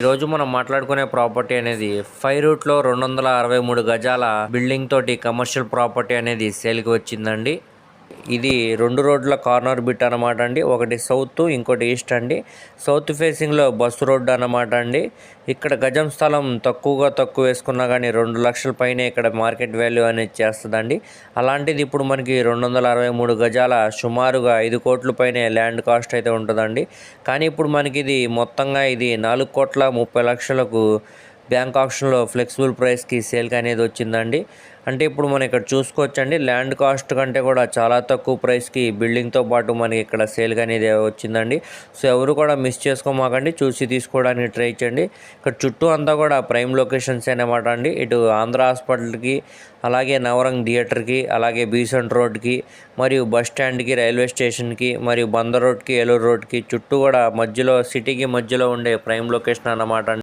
ఈరోజు మనం మాట్లాడుకునే ప్రాపర్టీ అనేది 5 రూట్లో 263 గజాల బిల్డింగ్ తోటి కమర్షియల్ ప్రాపర్టీ అనేది సేల్కి వచ్చిందండి. ఇది 2 రోడ్ల కార్నర్ బిట్ అనమాట అండి. ఒకటి సౌత్, ఇంకోటి ఈస్ట్ అండి. సౌత్ ఫేసింగ్లో బస్సు రోడ్డు అనమాట అండి. ఇక్కడ గజం స్థలం తక్కువ వేసుకున్నా కానీ 2 లక్షల పైనే ఇక్కడ మార్కెట్ వాల్యూ అనేది చేస్తుందండి. అలాంటిది ఇప్పుడు మనకి 263 గజాల సుమారుగా 5 కోట్ల పైనే ల్యాండ్ కాస్ట్ అయితే ఉంటుందండి. కానీ ఇప్పుడు మనకి ఇది మొత్తంగా ఇది 4,30,00,000కు బ్యాంక్ ఆప్షన్లో ఫ్లెక్సిబుల్ ప్రైస్కి సేల్కి అనేది వచ్చిందండి. అంటే ఇప్పుడు మనం ఇక్కడ చూసుకోవచ్చండి, ల్యాండ్ కాస్ట్ కంటే కూడా చాలా తక్కువ ప్రైస్కి బిల్డింగ్తో పాటు మనకి ఇక్కడ సేల్కి అనేది వచ్చిందండి. సో ఎవరు కూడా మిస్ చేసుకోమాకండి, చూసి తీసుకోవడానికి ట్రై చేయండి. ఇక్కడ చుట్టూ అంతా కూడా ప్రైమ్ లొకేషన్స్ అనమాట అండి. ఇటు ఆంధ్ర హాస్పిటల్కి, అలాగే నవరంగ్ థియేటర్కి, అలాగే బీసెంట్ రోడ్కి, మరియు బస్ స్టాండ్కి, రైల్వే స్టేషన్కి, మరియు బందర్ రోడ్కి, ఏలూరు రోడ్కి చుట్టూ కూడా మధ్యలో సిటీకి మధ్యలో ఉండే ప్రైమ్ లొకేషన్ అన్నమాట అండి.